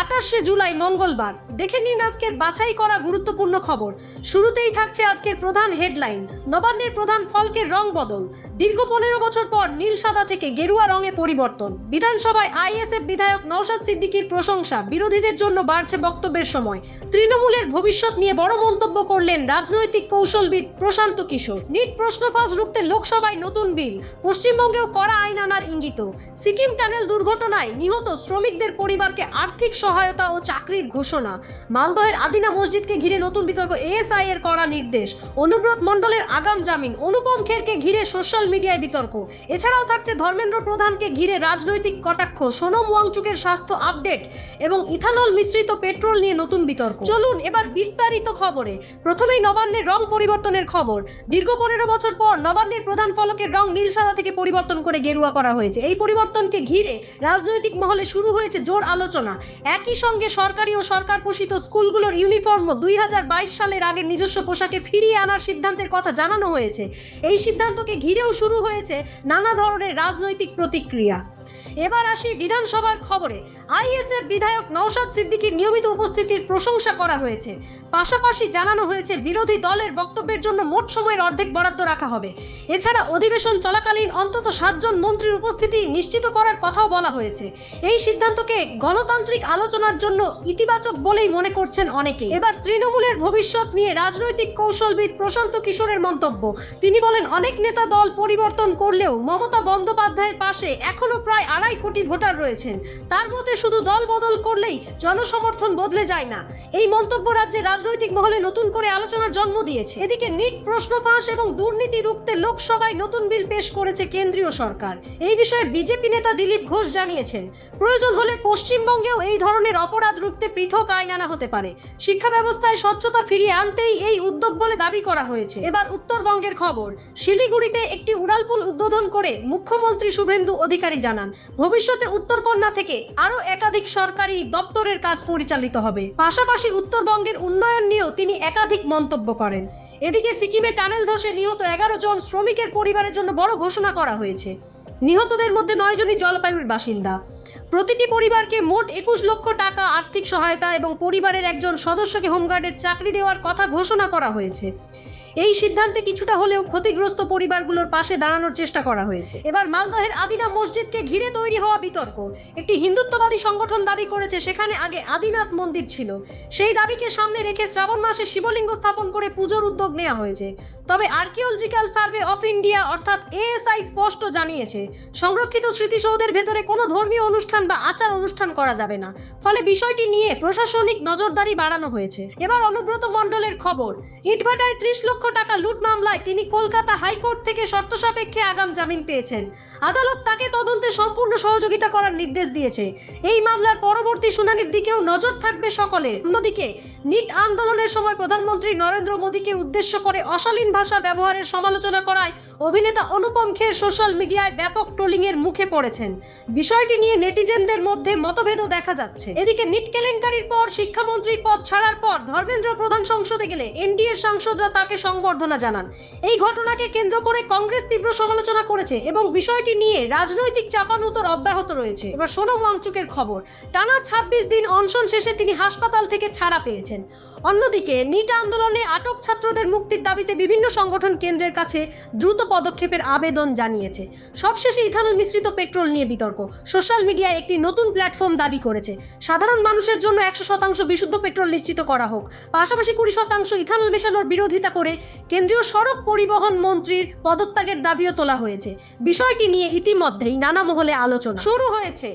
28শে জুলাই মঙ্গলবার। দেখে নিন আজকের বাছাই করা গুরুত্বপূর্ণ খবর। শুরুতেই থাকছে আজকের প্রধান হেডলাইন। নবান্নের প্রধান ফলকের রং বদল। দীর্ঘ 15 বছর পর নীল সাদা থেকে গেরুয়া রঙে পরিবর্তন। বিধানসভায় আইএসএফ বিধায়ক নওশাদ সিদ্দিকীর প্রশংসা। বিরোধীদের জন্য বাড়ছে বক্তব্যের সময়। তৃণমূলের ভবিষ্যৎ নিয়ে বড় মন্তব্য করলেন রাজনৈতিক কৌশলবিদ প্রশান্ত কিশোর। নিট প্রশ্ন ফাঁস রুখতে লোকসভায় নতুন বিল। পশ্চিমবঙ্গেও কড়া আইন আনার ইঙ্গিত। সিকিম টানেল দুর্ঘটনায় নিহত শ্রমিকদের পরিবারকে আর্থিক সহায়তা ও চাকরির ঘোষণা। মালদহের আদিনা মসজিদকে ঘিরে নতুন বিতর্ক। এএসআই এর কড়া নির্দেশ। অনুব্রত মণ্ডলের আগাম জামিন। অনুপম খেরকে ঘিরে সোশ্যাল মিডিয়ায় বিতর্ক। এছাড়াও থাকছে ধর্মেন্দ্র প্রধানকে ঘিরে রাজনৈতিক কটাক্ষ। সোনম ওয়াংচুকের স্বাস্থ্য আপডেট এবং ইথানল মিশ্রিত পেট্রোল নিয়ে নতুন বিতর্ক। চলুন এবার বিস্তারিত খবরে। প্রথমেই নবান্নের রং পরিবর্তনের খবর। দীর্ঘ 15 বছর পর নবান্নের প্রধান ফলকের রং নীল সাদা থেকে পরিবর্তন করে গেরুয়া করা হয়েছে। এই পরিবর্তনকে ঘিরে রাজনৈতিক মহলে শুরু হয়েছে জোর আলোচনা। একই সঙ্গে সরকারি ও সরকার পোষিত স্কুলগুলোর ইউনিফর্মও 2022 সালের আগের নিজস্ব পোশাকে ফিরিয়ে আনার সিদ্ধান্তের কথা জানানো হয়েছে। এই সিদ্ধান্তকে ঘিরেও শুরু হয়েছে নানা ধরনের রাজনৈতিক প্রতিক্রিয়া। এবার আসি বিধানসভার খবরে। আইএসএফ বিধায়ক নওশাদ সিদ্দিকীর নিয়মিত উপস্থিতির প্রশংসা করা হয়েছে। পাশাপাশি জানানো হয়েছে বিরোধী দলের বক্তব্যের জন্য মোট সময়ের অর্ধেক বরাদ্দ রাখা হবে। এছাড়া অধিবেশন চলাকালীন অন্তত 7 জন মন্ত্রীর উপস্থিতি নিশ্চিত করার কথাও বলা হয়েছে। এই সিদ্ধান্তকে গণতান্ত্রিক আলোচনার জন্য ইতিবাচক বলেই মনে করছেন অনেকে। এবার তৃণমূলের ভবিষ্যৎ নিয়ে রাজনৈতিক কৌশলবিদ প্রশান্ত কিশোরের মন্তব্য। তিনি বলেন, অনেক নেতা দল পরিবর্তন করলেও মমতা বন্দ্যোপাধ্যায়ের পাশে এখনো প্রায় 2.5 কোটি ভোটার রয়েছেন। তার মধ্যে শুধু দল বদল করলেই জনসমর্থন বদলে যায় না। এই মন্তব্য রাজ্যের রাজনৈতিক মহলে নতুন করে আলোচনার জন্ম দিয়েছে। এদিকে নিট প্রশ্ন ফাঁস এবং দুর্নীতি রুখতে লোকসভায় নতুন বিল পেশ করেছে কেন্দ্রীয় সরকার। এই বিষয়ে বিজেপি নেতা দিলীপ ঘোষ জানিয়েছেন, প্রয়োজন হলে পশ্চিমবঙ্গেও এই ধরনের অপরাধ রুখতে পৃথক আইন আনা হতে পারে। শিক্ষা ব্যবস্থায় স্বচ্ছতা ফিরিয়ে আনতেই এই উদ্যোগ বলে দাবি করা হয়েছে। এবার উত্তরবঙ্গের খবর। শিলিগুড়িতে একটি উড়ালপুল উদ্বোধন করে মুখ্যমন্ত্রী শুভেন্দু অধিকারী জানান, ভবিষ্যতে উত্তরকন্যা থেকে আরো একাধিক সরকারি দপ্তরের কাজ পরিচালিত হবে। পাশাপাশি উত্তরবঙ্গের উন্নয়ন নিয়েও তিনি একাধিক মন্তব্য করেন। এদিকে সিকিমে টানেল ধসে নিহত 11 জন শ্রমিকের পরিবারের জন্য বড় ঘোষণা করা হয়েছে। নিহতদের মধ্যে 9 জনই জলপাইগুড়ির বাসিন্দা। প্রতিটি পরিবারকে মোট 21 লক্ষ টাকা আর্থিক সহায়তা এবং পরিবারের একজন সদস্যকে হোমগার্ডের চাকরি দেওয়ার কথা ঘোষণা করা হয়েছে। এই সিদ্ধান্তে কিছুটা হলেও ক্ষতিগ্রস্ত পরিবারগুলোর পাশে দাঁড়ানোর চেষ্টা করা হয়েছে। এবার মালদহের আদিনা মসজিদকে ঘিরে তৈরি হওয়া বিতর্ক। একটি হিন্দুত্ববাদী সংগঠন দাবি করেছে সেখানে আগে আদিনাথ মন্দির ছিল। সেই দাবিকে সামনে রেখে শ্রাবণ মাসে শিবলিঙ্গ স্থাপন করে পুজোর উদ্যোগ নেওয়া হয়েছে। তবে আর্কিওলজিক্যাল সার্ভে অফ ইন্ডিয়া অর্থাৎ এএসআই স্পষ্ট জানিয়েছে, সংরক্ষিত স্মৃতিসৌধের ভেতরে কোনো ধর্মীয় অনুষ্ঠান বা আচার অনুষ্ঠান করা যাবে না। ফলে বিষয়টি নিয়ে প্রশাসনিক নজরদারি বাড়ানো হয়েছে। এবার অনুব্রত মণ্ডলের খবর। ইটভাটায় 30 লক্ষ টাকা লুট মামলায় তিনি কলকাতা হাইকোর্ট থেকে শর্ত সাপেক্ষে আগাম জামিন পেয়েছেন। আদালত তাকে তদন্তে সম্পূর্ণ সহযোগিতা করার নির্দেশ দিয়েছে। এই মামলার পরবর্তী শুনানির দিকেও নজর থাকবে সকলের। অন্যদিকে নিট আন্দোলনের সময় প্রধানমন্ত্রী নরেন্দ্র মোদীকে উদ্দেশ্য করে অশালীন ভাষা ব্যবহারের সমালোচনা করায় অভিনেতা অনুপম খের সোশ্যাল মিডিয়ায় ব্যাপক ট্রোলিংয়ের মুখে পড়েছেন। বিষয়টি নিয়ে নেটিজেনদের মধ্যে মতভেদও দেখা যাচ্ছে। এদিকে নিট কেলেঙ্কারির পর শিক্ষামন্ত্রীর পদ ছাড়ার পর ধর্মেন্দ্র প্রধান সংসদে গেলে এনডিএর সাংসদরা তাকে সংবর্ধনা জানান। এই ঘটনাকে কেন্দ্র করে কংগ্রেস তীব্র সমালোচনা করেছে এবং বিষয়টি নিয়ে রাজনৈতিক চাপানুতর অব্যাহত রয়েছে। এবার সোনম ওয়াংচুকের খবর। টানা 26 দিন অনশন শেষে তিনি হাসপাতাল থেকে ছাড়া পেয়েছেন। অন্যদিকে নিট আন্দোলনে আটক ছাত্রদের মুক্তির দাবিতে বিভিন্ন সংগঠন কেন্দ্রের কাছে দ্রুত পদক্ষেপের আবেদন জানিয়েছে। সবশেষে ইথানল মিশ্রিত পেট্রোল নিয়ে বিতর্ক। সোশ্যাল মিডিয়ায় একটি নতুন প্ল্যাটফর্ম দাবি করেছে সাধারণ মানুষের জন্য 100% বিশুদ্ধ পেট্রোল নিশ্চিত করা হোক। পাশাপাশি 20% ইথানল মেশানোর বিরোধিতা করে কেন্দ্রীয় সড়ক পরিবহন মন্ত্রীর পদত্যাগের দাবিও তোলা হয়েছে। বিষয়টি নিয়ে ইতিমধ্যেই নানা মহলে আলোচনা শুরু হয়েছে।